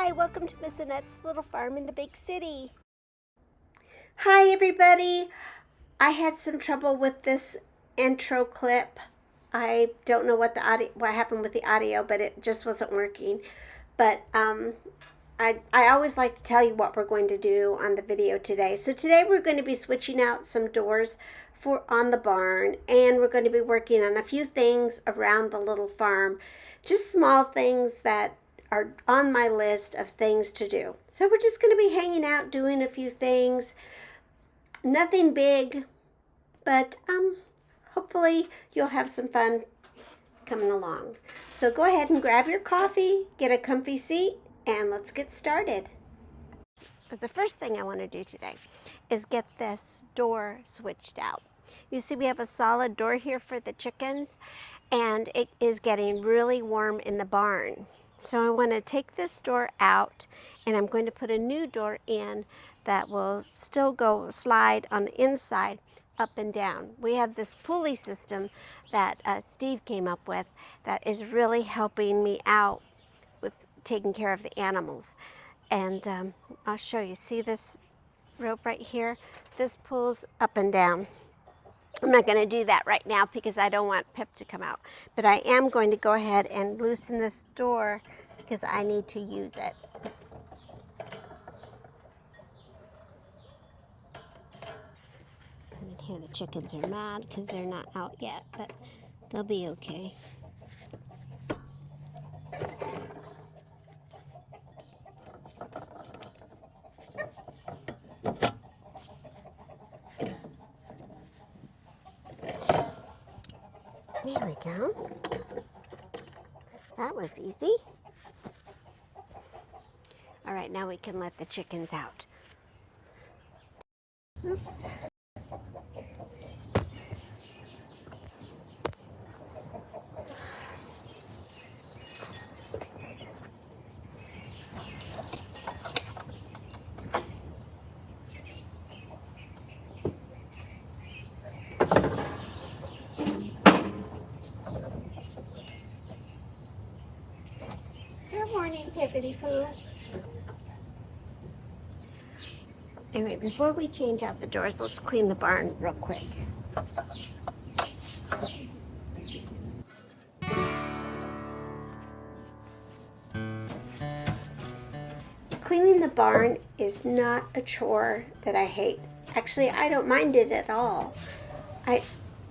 Hi, welcome to Miss Annette's Little Farm in the Big City. Hi everybody. I had some trouble with this intro clip. I don't know what happened with the audio, but it just wasn't working. But I always like to tell you what we're going to do on the video today. So today we're going to be switching out some doors on the barn, and we're going to be working on a few things around the little farm. Just small things that are on my list of things to do. So we're just going to be hanging out, doing a few things. Nothing big, but hopefully you'll have some fun coming along. So go ahead and grab your coffee, get a comfy seat, and let's get started. But the first thing I want to do today is get this door switched out. You see we have a solid door here for the chickens, and it is getting really warm in the barn. So I want to take this door out, and I'm going to put a new door in that will still slide on the inside up and down. We have this pulley system that Steve came up with that is really helping me out with taking care of the animals. And I'll show you. See this rope right here? This pulls up and down. I'm not going to do that right now because I don't want Pip to come out. But I am going to go ahead and loosen this door because I need to use it. And here the chickens are mad because they're not out yet, but they'll be okay. There we go. That was easy. All right, now we can let the chickens out. Oops. Good morning, Tippity-Poo. Anyway, before we change out the doors, let's clean the barn real quick. Cleaning the barn is not a chore that I hate. Actually, I don't mind it at all.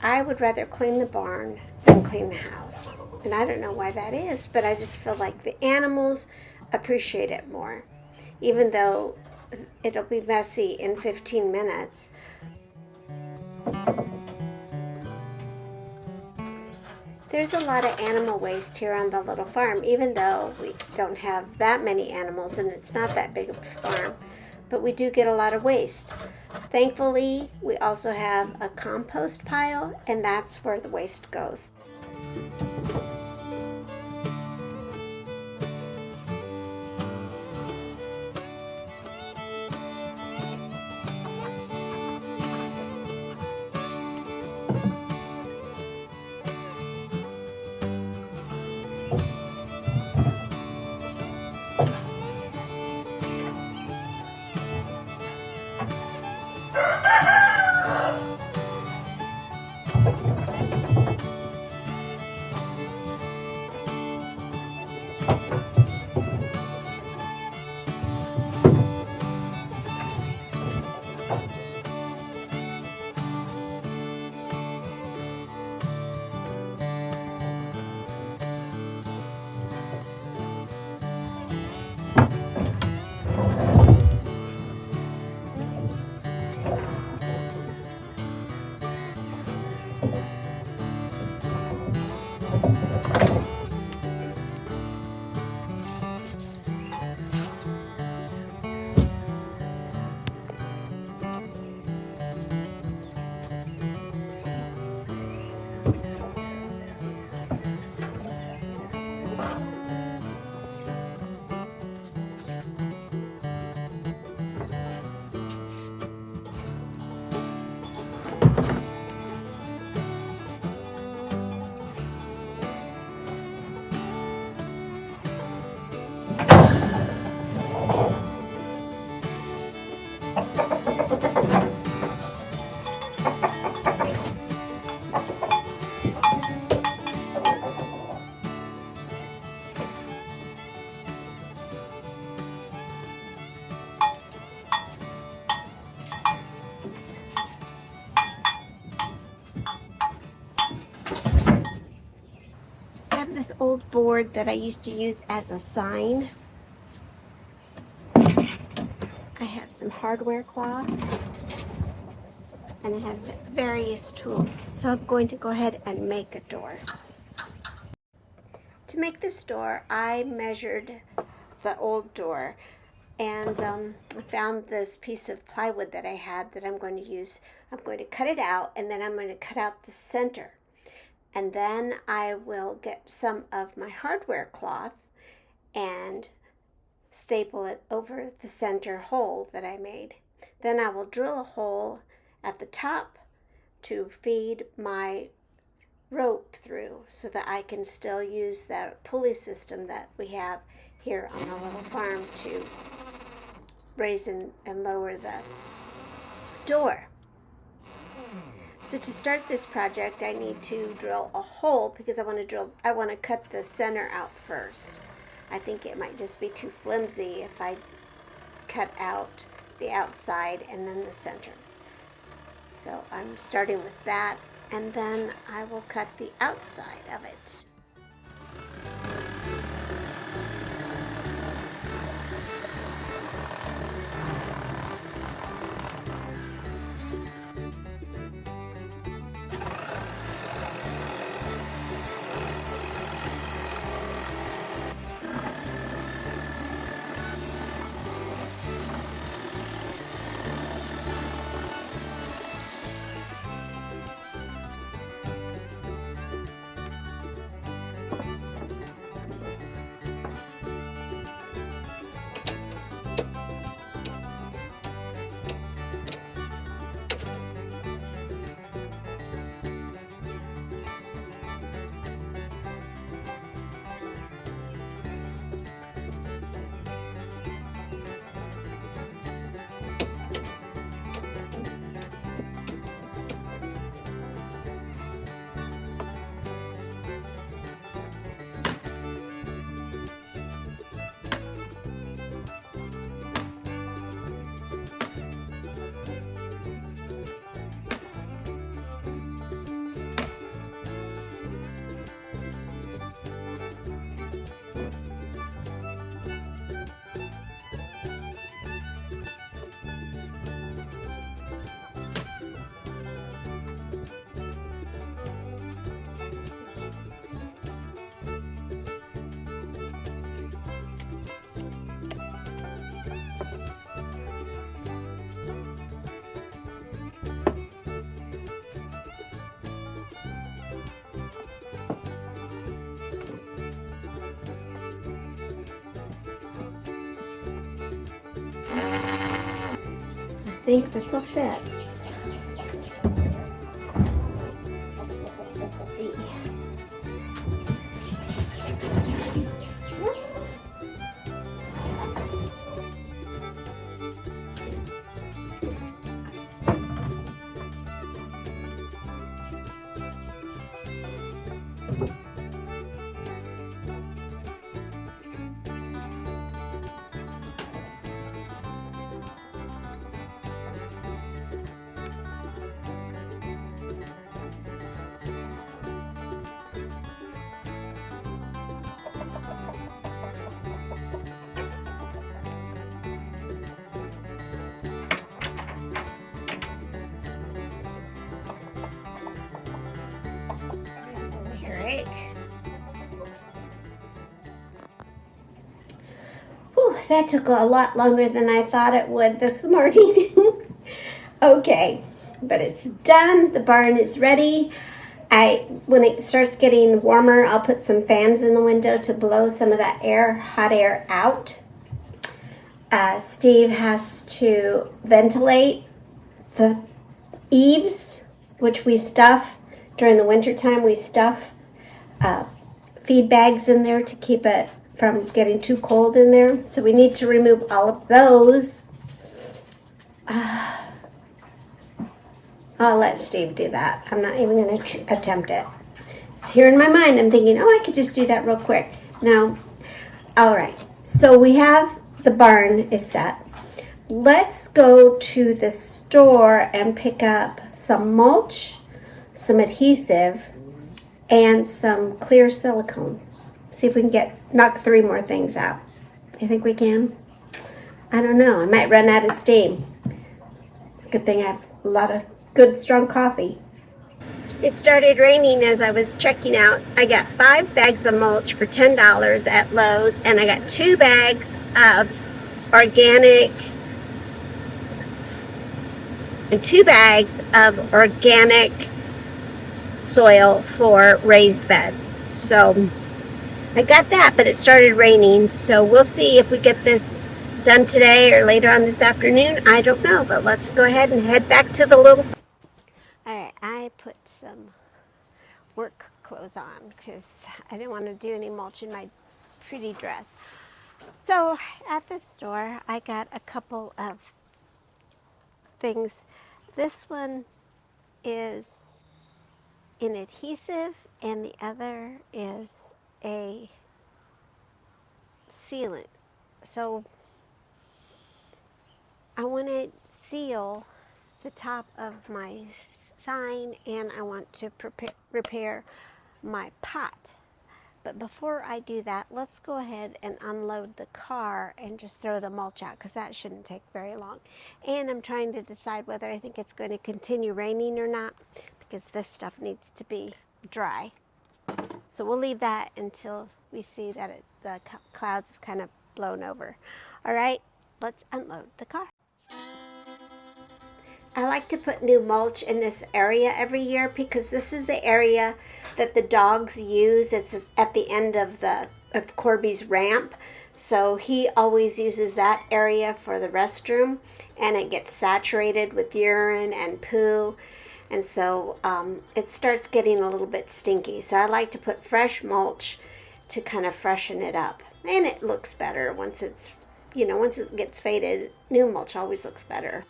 I would rather clean the barn than clean the house. And I don't know why that is, but I just feel like the animals appreciate it more. Even though it'll be messy in 15 minutes. There's a lot of animal waste here on the little farm, even though we don't have that many animals and it's not that big of a farm. But we do get a lot of waste. Thankfully, we also have a compost pile, and that's where the waste goes. I have this old board that I used to use as a sign. I have some hardware cloth and I have various tools. So I'm going to go ahead and make a door. To make this door, I measured the old door and I found this piece of plywood that I had that I'm going to use. I'm going to cut it out and then I'm going to cut out the center. And then I will get some of my hardware cloth and staple it over the center hole that I made. Then I will drill a hole at the top to feed my rope through so that I can still use that pulley system that we have here on our little farm to raise and lower the door. So to start this project, I need to drill a hole because I want to cut the center out first. I think it might just be too flimsy if I cut out the outside and then the center. So I'm starting with that, and then I will cut the outside of it. I think this will fit. Let's see. Right. Whew, that took a lot longer than I thought it would this morning. Okay, but it's done. The barn is ready. When it starts getting warmer, I'll put some fans in the window to blow some of that hot air out. Steve has to ventilate the eaves, which we stuff during the wintertime. We stuff feed bags in there to keep it from getting too cold in there. So we need to remove all of those. I'll let Steve do that. I'm not even going to attempt it. It's here in my mind. I'm thinking, oh, I could just do that real quick. No. All right. So we have the barn is set. Let's go to the store and pick up some mulch, some adhesive, and some clear silicone. See if we can knock 3 more things out. You think we can? I don't know. I might run out of steam. Good thing I have a lot of good strong coffee. It started raining as I was checking out. I got 5 bags of mulch for $10 at Lowe's, and I got 2 bags of organic and 2 bags of organic soil for raised beds. So I got that, but it started raining, so we'll see if we get this done today or later on this afternoon. I don't know, but let's go ahead and head back to the little... Alright, I put some work clothes on because I didn't want to do any mulch in my pretty dress. So at the store, I got a couple of things. This one is an adhesive and the other is a sealant. So I want to seal the top of my sign, and I want to repair my pot. But before I do that, let's go ahead and unload the car and just throw the mulch out, because that shouldn't take very long. And I'm trying to decide whether I think it's going to continue raining or not, because this stuff needs to be dry. So we'll leave that until we see that the clouds have kind of blown over. All right, let's unload the car. I like to put new mulch in this area every year because this is the area that the dogs use. It's at the end of Corby's ramp. So he always uses that area for the restroom, and it gets saturated with urine and poo. And so it starts getting a little bit stinky. So I like to put fresh mulch to kind of freshen it up. And it looks better once it's, once it gets faded. New mulch always looks better.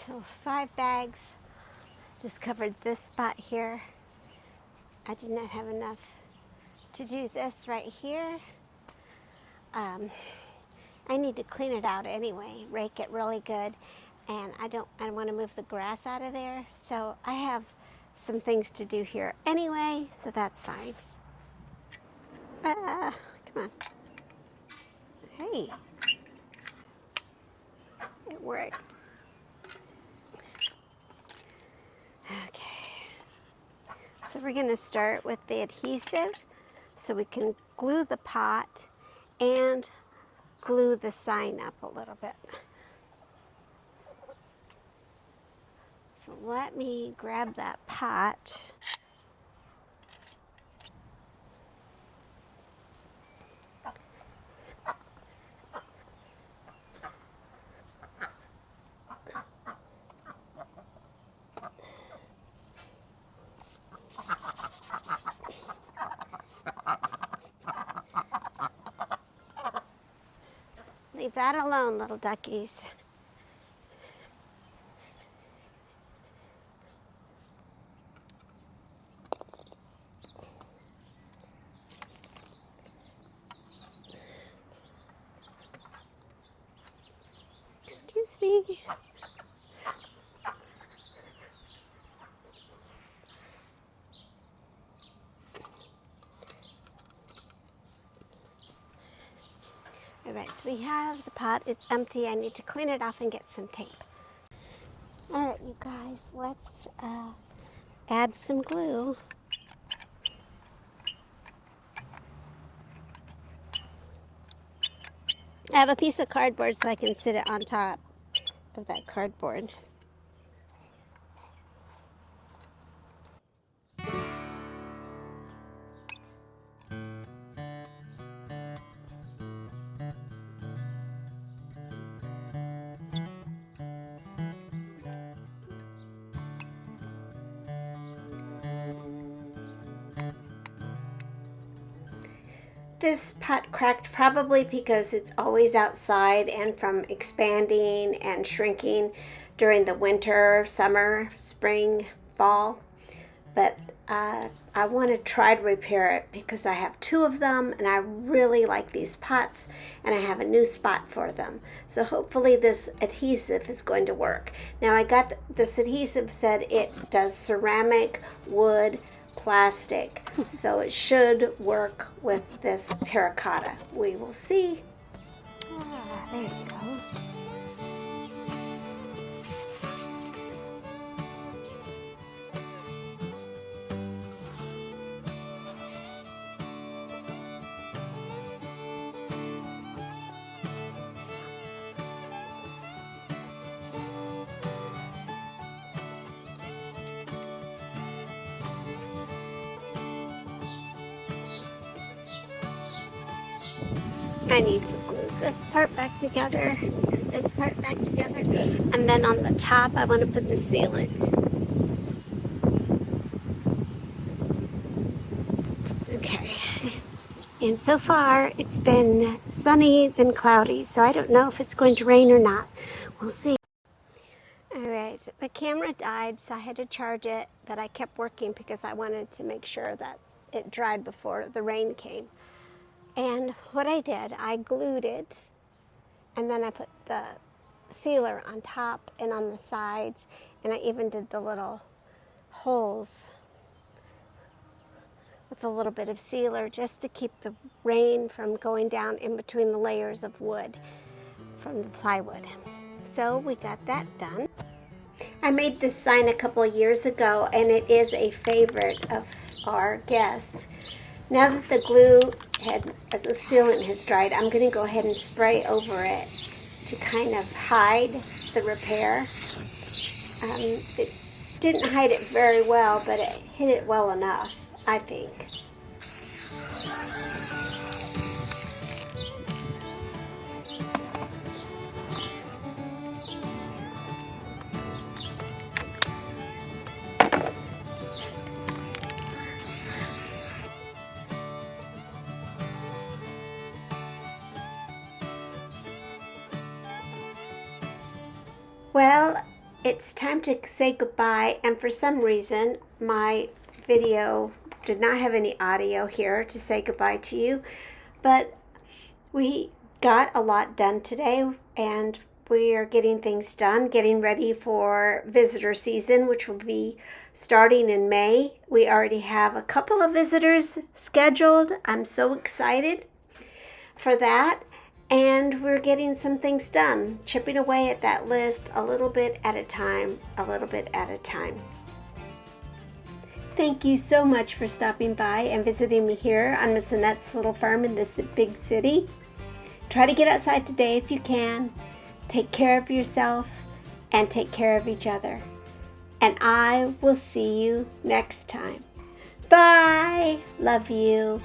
So 5 bags, just covered this spot here. I did not have enough to do this right here. I need to clean it out anyway, rake it really good, and I want to move the grass out of there. So I have some things to do here anyway, so that's fine. Come on. Hey, it worked. Okay, so we're going to start with the adhesive so we can glue the pot and glue the sign up a little bit. So let me grab that pot. Leave that alone, little duckies. Excuse me. All right, so we have the pot. It's empty. I need to clean it off and get some tape. All right, you guys, let's add some glue. I have a piece of cardboard so I can sit it on top of that cardboard. This pot cracked probably because it's always outside and from expanding and shrinking during the winter, summer, spring, fall. But I want to try to repair it because I have 2 of them and I really like these pots and I have a new spot for them. So hopefully this adhesive is going to work. Now I got this adhesive said it does ceramic, wood, plastic, so it should work with this terracotta. We will see. There you go. I need to glue this part back together, this part back together, and then on the top I want to put the sealant. Okay, and so far it's been sunny then cloudy, so I don't know if it's going to rain or not. We'll see. Alright, the camera died, so I had to charge it, but I kept working because I wanted to make sure that it dried before the rain came. And what I did, I glued it, and then I put the sealer on top and on the sides, and I even did the little holes with a little bit of sealer just to keep the rain from going down in between the layers of wood from the plywood. So we got that done. I made this sign a couple of years ago, and it is a favorite of our guest. Now that the the sealant has dried, I'm going to go ahead and spray over it to kind of hide the repair. It didn't hide it very well, but it hid it well enough, I think. Well, it's time to say goodbye, and for some reason my video did not have any audio here to say goodbye to you, but we got a lot done today and we are getting things done, getting ready for visitor season, which will be starting in May. We already have a couple of visitors scheduled. I'm so excited for that. And we're getting some things done, chipping away at that list a little bit at a time, a little bit at a time. Thank you so much for stopping by and visiting me here on Miss Annette's little farm in this big city. Try to get outside today if you can. Take care of yourself and take care of each other. And I will see you next time. Bye! Love you.